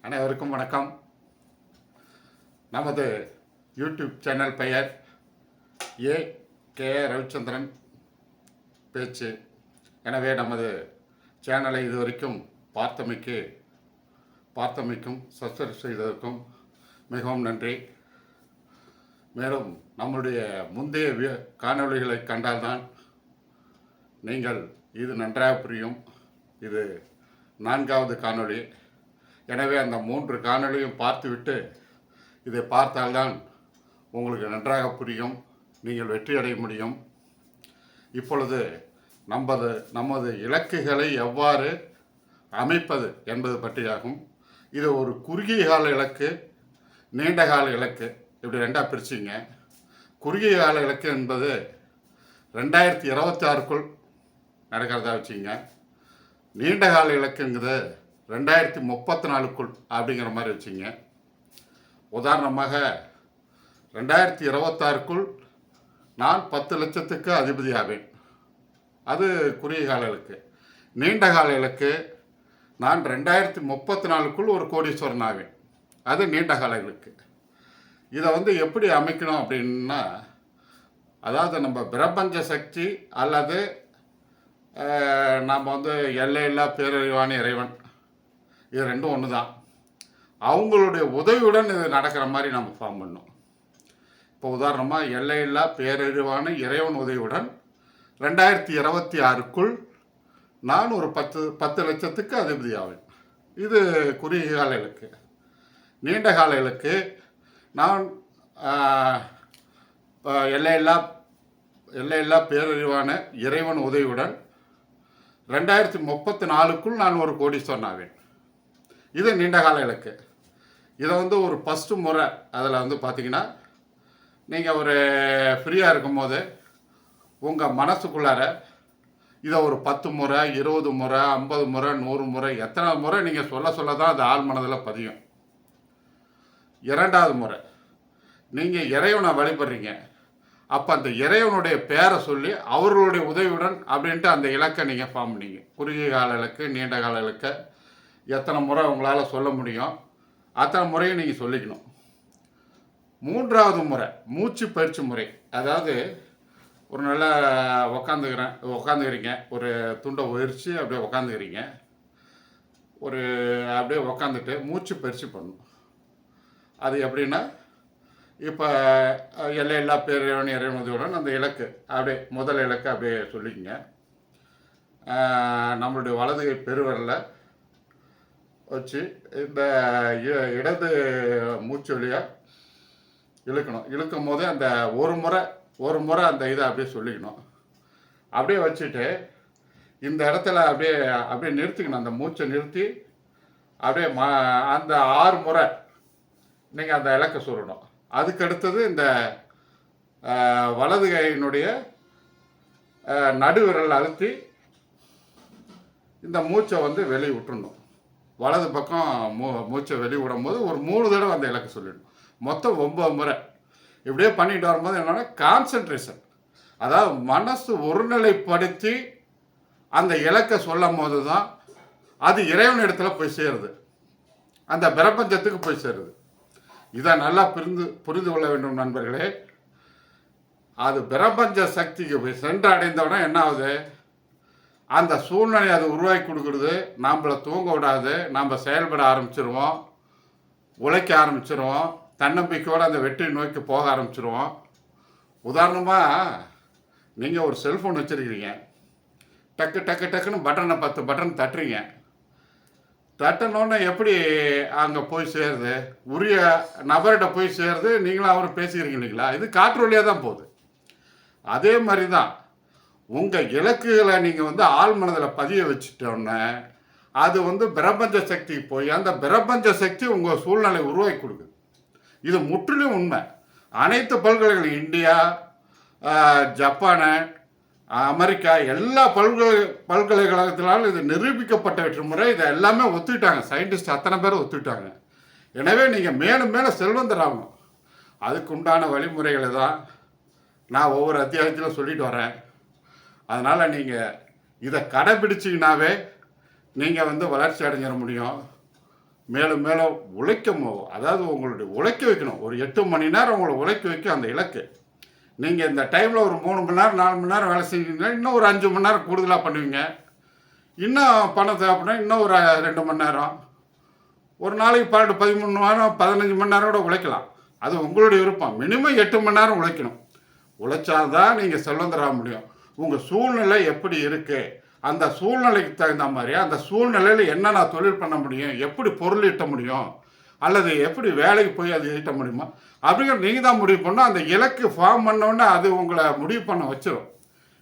அனைவருக்கும் வணக்கம். நமது யூடியூப் சேனல் பெயர் கே ரவிச்சந்திரன் பேச்சு. எனவே நமது சேனலை இதுவரைக்கும் பார்த்தமைக்கும் சப்ஸ்கிரைப் செய்ததற்கும் மிகவும் நன்றி. மேலும் நம்முடைய முந்தைய காணொளிகளை கண்டால்தான் நீங்கள் இது நன்றாக புரியும். இது 4வது காணொளி. எனவே அந்த 3 காணொளியும் பார்த்துவிட்டு இதை பார்த்தால்தான் உங்களுக்கு நன்றாக புரியும், நீங்கள் வெற்றி அடைய முடியும். இப்பொழுது நமது இலக்குகளை எவ்வாறு அமைப்பது என்பது பற்றியாகும். இது ஒரு குறுகிய கால இலக்கு, நீண்ட கால இலக்கு, இப்படி 2ஆக பிரிச்சிங்க. குறுகிய கால இலக்கு என்பது 2026க்குள் நடக்கிறதா வச்சுங்க. நீண்ட கால இலக்குங்கிறது 2034க்குள் அப்படிங்கிற மாதிரி வச்சுங்க. உதாரணமாக 2026க்குள் நான் 10 லட்சத்துக்கு அதிபதி ஆவேன், அது குறுகிய கால இலக்கு. நீண்ட கால இலக்கு நான் 2034க்குள் ஒரு கோடீஸ்வரன் ஆவேன், அது நீண்ட கால இலக்கு. இதை எப்படி அமைக்கணும் அப்படின்னா, அதாவது நம்ம பிரபஞ்ச சக்தி அல்லது நாம் எல்லையில்லா பேரறிவான இறைவன், இது ரெண்டும் ஒன்று தான். அவங்களுடைய உதவியுடன் இது நடக்கிற மாதிரி நம்ம ஃபார்ம் பண்ணோம். இப்போ உதாரணமாக எல்லையில்லா பேரறிவான இறைவன் உதவியுடன் 2026க்குள் நான் ஒரு 10 லட்சத்துக்கு அதிபதி ஆவேன், இது குறுகிய கால இலக்கு. நீண்ட கால இலக்கு நான் எல்லையில்லா பேரறிவான இறைவன் உதவியுடன் 2034க்குள் நான் ஒரு கோடீஸ்வரன் ஆவேன், இது நீண்ட கால இலக்கு. இதை ஒரு ஃபஸ்ட்டு முறை அதில் பார்த்தீங்கன்னா, நீங்கள் ஒரு ஃப்ரீயாக இருக்கும்போது உங்கள் மனசுக்குள்ளார இதை ஒரு 10 முறை, 20 முறை, 50 முறை, 100 முறை, எத்தனை முறை நீங்கள் சொல்ல தான் அது ஆள் மனதில் பதியும். 2வது முறை நீங்கள் இறைவனை வழிபடுறீங்க, அப்போ அந்த இறைவனுடைய பேரை சொல்லி அவர்களுடைய உதவியுடன் அப்படின்ட்டு அந்த இலக்கை நீங்கள் ஃபார்ம் பண்ணீங்க. குறுகிய கால இலக்கு, நீண்ட கால இலக்கை எத்தனை முறை உங்களால் சொல்ல முடியும் அத்தனை முறையும் நீங்கள் சொல்லிக்கணும். 3வது முறை மூச்சு பயிற்சி முறை. அதாவது ஒரு நல்லா உக்காந்துக்கிறீங்க, ஒரு துண்டை உயர்ச்சி அப்படியே உக்காந்துக்கிறீங்க, அப்படியே உக்காந்துட்டு மூச்சு பயிற்சி பண்ணணும். அது எப்படின்னா, இப்போ எல்லையில்லா பேரறிவான இறைவன் உதவியுடன் அந்த இலக்கு அப்படியே முதல் இலக்கு அப்படியே சொல்லிக்கங்க. நம்மளுடைய வலது கை பெருவிரலில் வச்சு இந்த இடது மூச்சு வழியாக இழுக்கணும். இழுக்கும் போது அந்த ஒரு முறை அந்த இதை அப்படியே சொல்லிக்கணும். அப்படியே வச்சுட்டு இந்த இடத்துல அப்படியே நிறுத்திக்கணும். அந்த மூச்சை நிறுத்தி அப்படியே அந்த 6 முறை நீங்கள் அந்த இலக்கை சொல்லணும். அதுக்கு அடுத்தது இந்த வலது கையினுடைய நடுவிரல் அழுத்தி இந்த மூச்சை வெளியே விட்டுடணும். வலது பக்கம் மூச்சை வெளியே விடும்போது ஒரு 3 தடவை அந்த இலக்கு சொல்லிடணும். மொத்தம் 9 முறை இப்படியே பண்ணிட்டு வரும்போது என்னென்னா, கான்சன்ட்ரேஷன், அதாவது மனசு ஒருநிலைப்படுத்தி அந்த இலக்கை சொல்லும் போது தான் அது இறைவன் இடத்துல போய் சேருது, அந்த பிரபஞ்சத்துக்கு போய் சேருது. இதை நல்லா புரிந்து கொள்ள வேண்டும் நண்பர்களே. அது பிரபஞ்ச சக்திக்கு போய் சென்று அடைந்தவுடன் என்ன ஆகுது, அந்த சூழ்நிலை அது உருவாக்கி கொடுக்குறது. நம்மளை தூங்க விடாது, நம்ம செயல்பட ஆரம்பிச்சிருவோம், உழைக்க ஆரம்பிச்சிருவோம், தன்னம்பிக்கையோடு அந்த வெற்றி நோக்கி போக ஆரம்பிச்சிருவோம். உதாரணமாக நீங்கள் ஒரு செல்ஃபோன் வச்சுருக்கிறீங்க, டக்குன்னு 10 பட்டன் தட்டுறீங்க. தட்டணுன்னு எப்படி அங்கே போய் சேருது, உரிய நபர்கிட்ட போய் சேருது, நீங்களும் அவரும் பேசிக்கிறீங்க இல்லைங்களா, இது காற்று வழியாக தான் போகுது. அதே மாதிரி தான் உங்கள் இலக்குகளை நீங்கள் ஆள் மனதில் பதிய வச்சுட்டோன்னே அது பிரபஞ்ச சக்திக்கு போய் அந்த பிரபஞ்ச சக்தி உங்கள் சூழ்நிலை உருவாக்கி கொடுக்குது. இது முற்றிலும் உண்மை. அனைத்து பல்கலைக்கழகம், இந்தியா, ஜப்பானு, அமெரிக்கா, எல்லா பல்கலைக்கழகத்தினாலும் இது நிரூபிக்கப்பட்ட வெற்றி முறை. இதை எல்லாமே ஒத்துக்கிட்டாங்க, சயின்டிஸ்ட் அத்தனை பேர் ஒத்துக்கிட்டாங்க. எனவே நீங்கள் மேலும் செல்வந்தராகணும். அதுக்கு உண்டான வழிமுறைகளை தான் நான் ஒவ்வொரு அத்தியாயத்திலும் சொல்லிட்டு வரேன். அதனால் நீங்கள் இதை கடைபிடிச்சிங்கனாவே நீங்கள் வளர்ச்சி அடைஞ்சிட முடியும். மேலும் மேலும் அதாவது உங்களுடைய உழைக்க வைக்கணும். ஒரு 8 மணி நேரம் உங்களை உழைக்க வைக்கும் அந்த இலக்கு. நீங்கள் இந்த டைமில் ஒரு 3 மணி நேரம் 4 மணி நேரம் வேலை செஞ்சீங்கன்னா இன்னும் ஒரு 5 மணி நேரம் கூடுதலாக பண்ணுவீங்க. இன்னும் பணம் தேவைப்படுனா இன்னும் ஒரு 2 மணி நேரம், ஒரு நாளைக்கு 12 13 மணி நேரம் 15 மணி நேரம் கூட உழைக்கலாம். அது உங்களுடைய விருப்பம். மினிமம் 8 மணி நேரம் உழைக்கணும். உழைச்சாதான் நீங்கள் செல்வந்தராக முடியும். உங்கள் சூழ்நிலை எப்படி இருக்குது, அந்த சூழ்நிலைக்கு தகுந்த மாதிரி அந்த சூழ்நிலையில் என்ன நான் தொழில் பண்ண முடியும், எப்படி பொருள் ஈட்ட முடியும், அல்லது எப்படி வேலைக்கு போய் அது ஈட்ட முடியுமா அப்படிங்கிற நீங்கள் தான் முடிவு பண்ணணும். அந்த இலக்கு ஃபார்ம் பண்ணோன்னே அது உங்களை முடிவு பண்ண வச்சிடும்.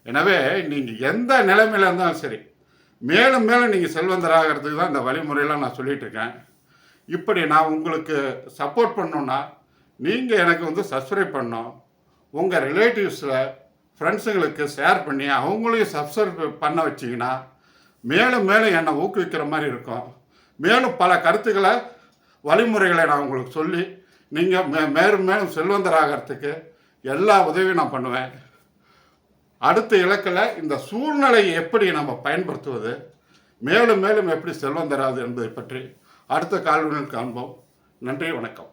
எனவே நீங்கள் எந்த நிலைமையில் இருந்தாலும் சரி, மேலும் மேலும் நீங்கள் செல்வந்தராகிறதுக்கு தான் இந்த வழிமுறையெல்லாம் நான் சொல்லிகிட்டு இருக்கேன். இப்படி நான் உங்களுக்கு சப்போர்ட் பண்ணணுன்னா நீங்கள் எனக்கு சப்ஸ்கிரைப் பண்ணணும். உங்கள் ரிலேட்டிவ்ஸில் ஃப்ரெண்ட்ஸுங்களுக்கு ஷேர் பண்ணி அவங்களையும் சப்ஸ்கிரைப் பண்ண வச்சிங்கன்னா மேலும் மேலும் என்னை ஊக்குவிக்கிற மாதிரி இருக்கும். மேலும் பல கருத்துக்களை வழிமுறைகளை நான் உங்களுக்கு சொல்லி நீங்கள் மேலும் மேலும் செல்வந்தராகிறதுக்கு எல்லா உதவியும் நான் பண்ணுவேன். அடுத்த இலக்கில் இந்த சூழ்நிலையை எப்படி நம்ம பயன்படுத்துவது, மேலும் மேலும் எப்படி செல்வந்தராது என்பதை பற்றி அடுத்த கால்வினில் காண்போம். நன்றி, வணக்கம்.